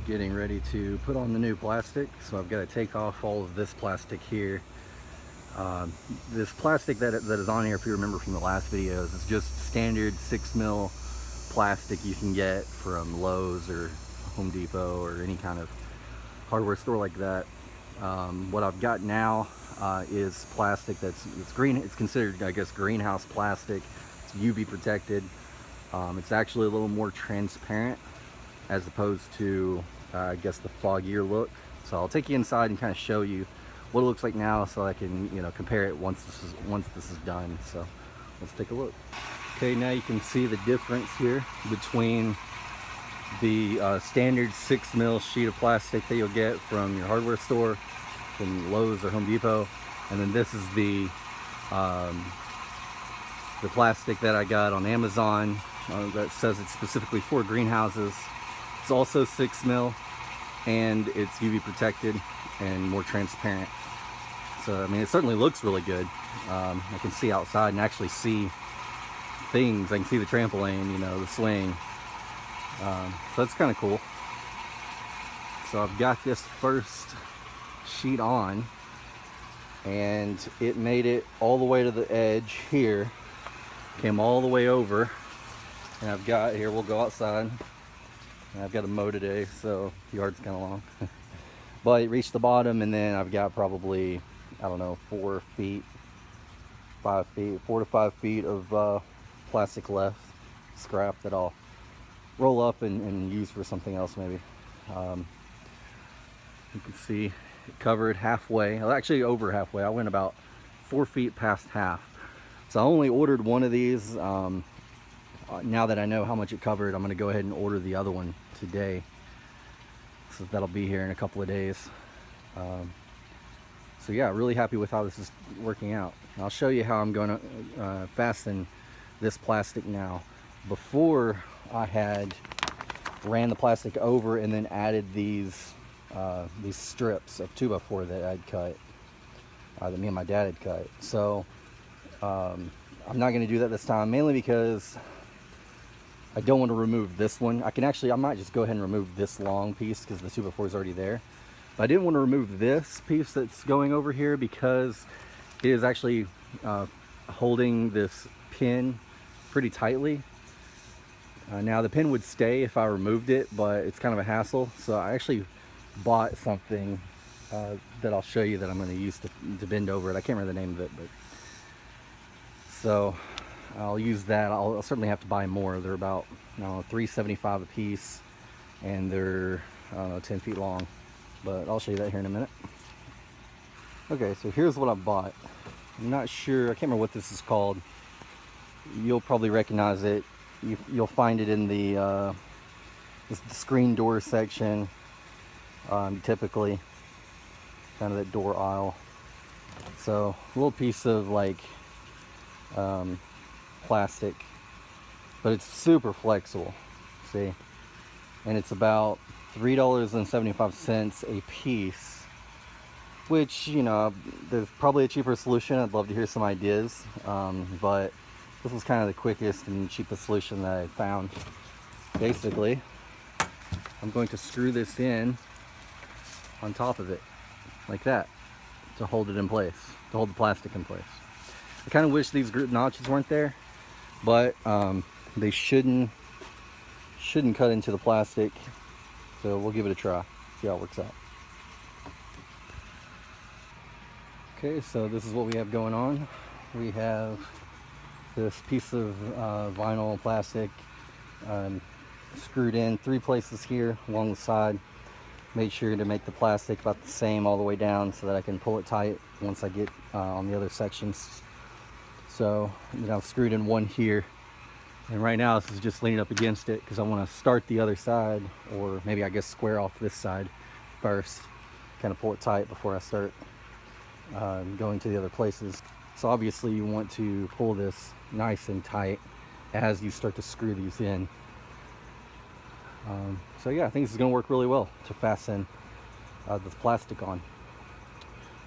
getting ready to put on the new plastic, so I've got to take off all of this plastic here. This plastic that is on here, if you remember from the last videos, is just standard 6 mil plastic you can get from Lowe's or Home Depot or any kind of hardware store like that. What I've got now is plastic it's green. It's considered, I guess, greenhouse plastic. It's UV protected. It's actually a little more transparent as opposed to I guess the foggier look. So I'll take you inside and kind of show you what it looks like now, so I can, you know, compare it once this is done. So let's take a look. Okay, now you can see the difference here between the standard 6 mil sheet of plastic that you'll get from your hardware store, from Lowe's or Home Depot, and then this is the plastic that I got on Amazon that says it's specifically for greenhouses. It's also 6 mil and it's UV protected and more transparent. So I mean, it certainly looks really good. I can see outside and actually see things. I can see the trampoline, you know, the swing. So that's kind of cool. So I've got this first sheet on, and it made it all the way to the edge here, came all the way over, and I've got here, we'll go outside, and I've got to mow today, so the yard's kind of long. But it reached the bottom, and then I've got probably, I don't know, 4 to 5 feet of plastic left, scrap that I'll roll up and use for something else maybe. You can see it covered halfway, actually over halfway. I went about 4 feet past half. So I only ordered one of these. Now that I know how much it covered, I'm going to go ahead and order the other one today. So that'll be here in a couple of days. So yeah, really happy with how this is working out. I'll show you how I'm going to fasten this plastic now. Before, I had ran the plastic over and then added these strips of 2x4 that I'd cut, that me and my dad had cut. So I'm not going to do that this time, mainly because I don't want to remove this one. I might just go ahead and remove this long piece because the 2x4 is already there. But I didn't want to remove this piece that's going over here because it is actually holding this pin pretty tightly. Now the pin would stay if I removed it, but it's kind of a hassle. So I actually bought something that I'll show you that I'm going to use to bend over it. I can't remember the name of it, but so I'll use that. I'll certainly have to buy more. They're about, I don't know, $3.75 a piece, and they're, I don't know, 10 feet long. But I'll show you that here in a minute. Okay, so here's what I bought. I'm not sure, I can't remember what this is called. You'll probably recognize it. You'll find it in the screen door section, typically, kind of that door aisle. So a little piece of like plastic, but it's super flexible, see? And it's about $3.75 a piece, which, you know, there's probably a cheaper solution. I'd love to hear some ideas, but this was kind of the quickest and cheapest solution that I found. Basically, I'm going to screw this in on top of it, like that, to hold it in place, to hold the plastic in place. I kind of wish these notches weren't there, but they shouldn't cut into the plastic, so we'll give it a try, see how it works out. Okay, so this is what we have going on. We have this piece of vinyl plastic screwed in 3 places here along the side. Made sure to make the plastic about the same all the way down so that I can pull it tight once I get on the other sections. So then I've screwed in one here, and right now this is just leaning up against it because I want to start the other side, or maybe I guess square off this side first, kind of pull it tight before I start going to the other places. So obviously you want to pull this nice and tight as you start to screw these in. So yeah, I think this is going to work really well to fasten this plastic on.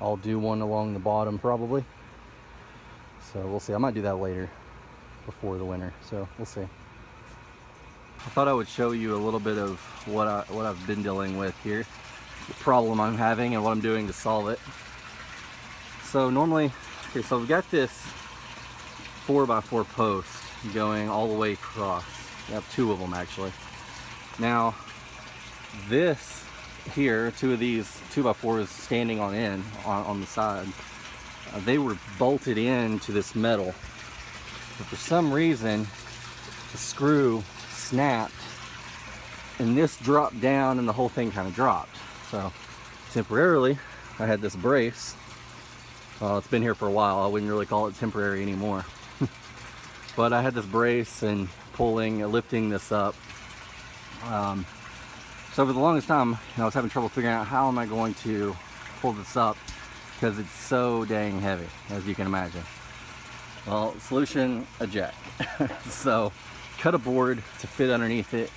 I'll do one along the bottom probably. So we'll see. I might do that later before the winter, so we'll see. I thought I would show you a little bit of what I've been dealing with here, the problem I'm having and what I'm doing to solve it. So normally, okay, so I've got this 4x4 post going all the way across. I have two of them actually. Now this here, two of these 2x4s standing on end on the side, they were bolted into this metal, but for some reason the screw snapped and this dropped down and the whole thing kind of dropped. So temporarily I had this brace. It's been here for a while. I wouldn't really call it temporary anymore. But I had this brace and lifting this up. So for the longest time, I was having trouble figuring out how am I going to pull this up because it's so dang heavy, as you can imagine. Well, solution, a jack. So cut a board to fit underneath it.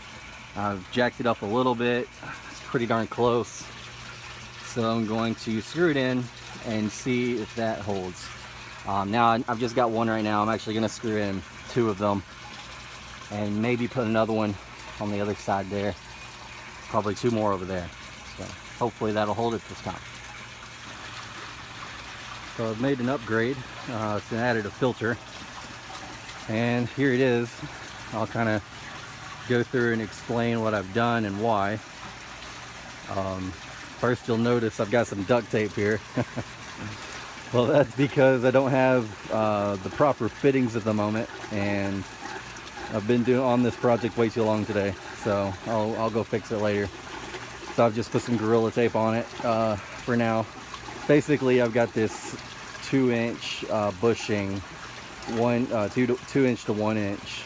I've jacked it up a little bit. It's pretty darn close. So I'm going to screw it in and see if that holds. Now I've just got one right now. I'm actually going to screw in two of them and maybe put another one on the other side there. Probably two more over there. So hopefully that'll hold it this time. So I've made an upgrade. It's been added a filter. And here it is. I'll kind of go through and explain what I've done and why. First you'll notice I've got some duct tape here. Well, that's because I don't have the proper fittings at the moment, and I've been on this project way too long today, so I'll go fix it later. So I've just put some Gorilla Tape on it for now. Basically, I've got this 2-inch bushing, 2 inch to 1 inch,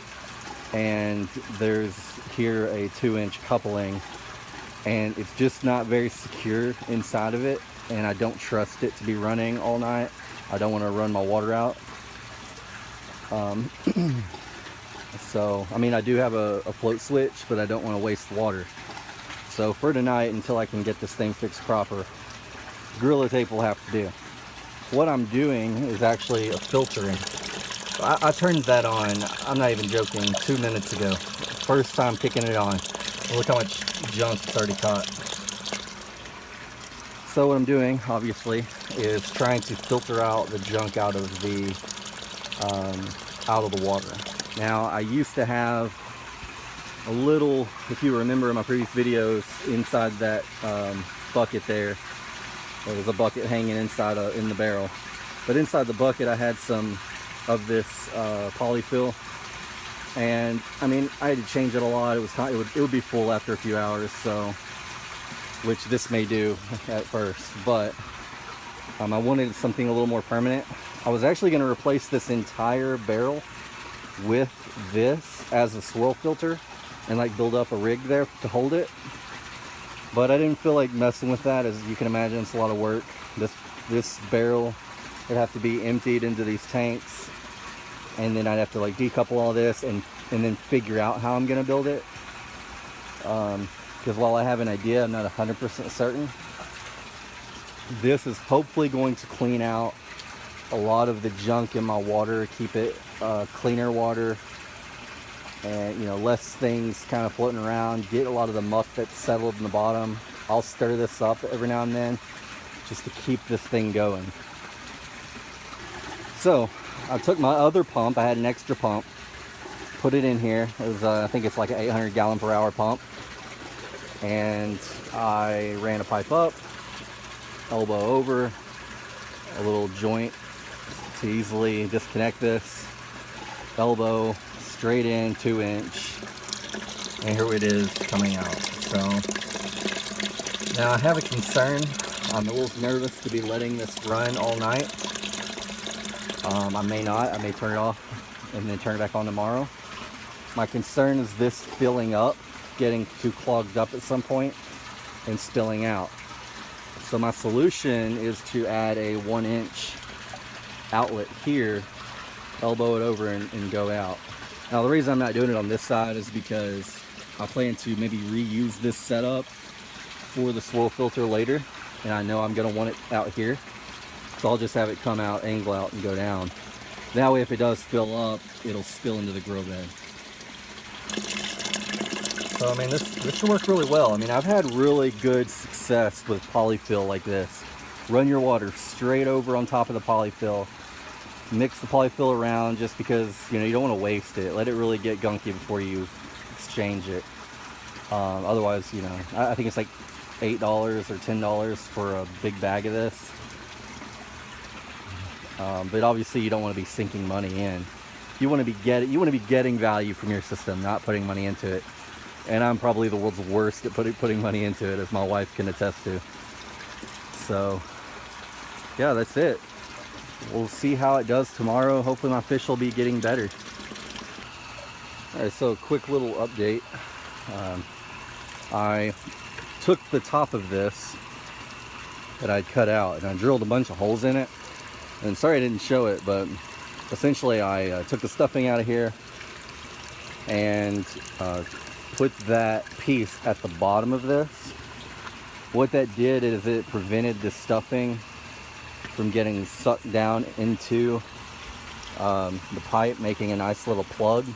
and there's here a 2-inch coupling, and it's just not very secure inside of it, and I don't trust it to be running all night. I don't want to run my water out. So, I mean, I do have a float switch, but I don't want to waste water. So for tonight, until I can get this thing fixed proper, Gorilla Tape will have to do. What I'm doing is actually a filtering. I turned that on, I'm not even joking, 2 minutes ago. First time kicking it on. Look how much junk it's already caught. So what I'm doing, obviously, is trying to filter out the junk out of the water. Now, I used to have a little, if you remember in my previous videos, inside that bucket there was a bucket hanging inside in the barrel. But inside the bucket, I had some of this polyfill, and I mean, I had to change it a lot. It would be full after a few hours, so, which this may do at first, but I wanted something a little more permanent. I was actually going to replace this entire barrel with this as a swirl filter and like build up a rig there to hold it, but I didn't feel like messing with that. As you can imagine, it's a lot of work. This barrel would have to be emptied into these tanks, and then I'd have to like decouple all this and then figure out how I'm going to build it, because while I have an idea, I'm not 100% certain. This is hopefully going to clean out a lot of the junk in my water, keep it cleaner water, and less things kind of floating around, get a lot of the muck that's settled in the bottom. I'll stir this up every now and then just to keep this thing going. So I took my other pump, I had an extra pump, put it in here. It was I think it's like an 800 gallon per hour pump, and I ran a pipe up, elbow over, a little joint to easily disconnect this, elbow straight in, 2 inch, and here it is coming out. So now I have a concern. I'm a little nervous to be letting this run all night. I may not. I may turn it off and then turn it back on tomorrow. My concern is this filling up, getting too clogged up at some point and spilling out. So my solution is to add a 1 inch outlet here, elbow it over and go out. Now the reason I'm not doing it on this side is because I plan to maybe reuse this setup for the swirl filter later, and I know I'm going to want it out here, so I'll just have it come out, angle out, and go down. That way if it does fill up, it'll spill into the grow bed. So I mean, this should work really well. I mean, I've had really good success with polyfill like this. Run your water straight over on top of the polyfill. Mix the polyfill around just because, you know, you don't want to waste it. Let it really get gunky before you exchange it. Otherwise, you know, I think it's like $8 or $10 for a big bag of this. But obviously you don't want to be sinking money in. You want to be getting value from your system, not putting money into it. And I'm probably the world's worst at putting money into it, as my wife can attest to. So yeah, that's it. We'll see how it does tomorrow. Hopefully my fish will be getting better. All right, so quick little update. I took the top of this that I'd cut out and I drilled a bunch of holes in it. And sorry I didn't show it, but essentially I took the stuffing out of here and put that piece at the bottom of this. What that did is it prevented the stuffing from getting sucked down into the pipe, making a nice little plug,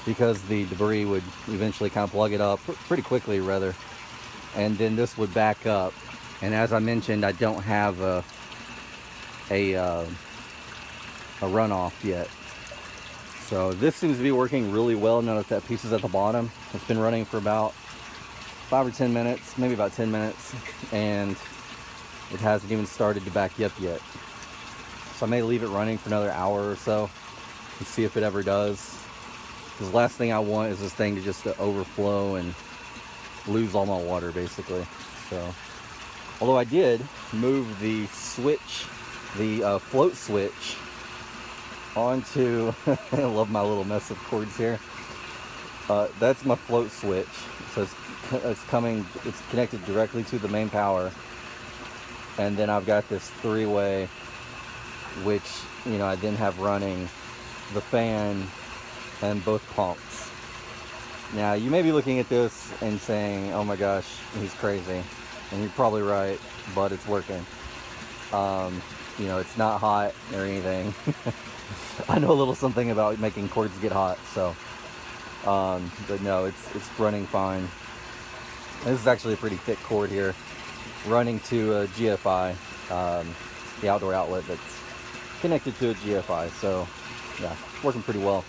because the debris would eventually kind of plug it up pretty quickly rather, and then this would back up. And as I mentioned, I don't have a runoff yet. So this seems to be working really well now that that piece is at the bottom. It's been running for about 5 or 10 minutes, maybe about 10 minutes, and it hasn't even started to back up yet. So I may leave it running for another hour or so and see if it ever does. Because the last thing I want is this thing to just overflow and lose all my water, basically. So, although I did move the switch, the float switch, onto I love my little mess of cords here. That's my float switch. So it's connected directly to the main power, and then I've got this three-way, which, you know, I then have running the fan and both pumps. Now you may be looking at this and saying, oh my gosh, he's crazy, and you're probably right, but it's working. You know, it's not hot or anything. I know a little something about making cords get hot, so but no, it's running fine. This is actually a pretty thick cord here, running to a GFI, the outdoor outlet that's connected to a GFI. So yeah, working pretty well.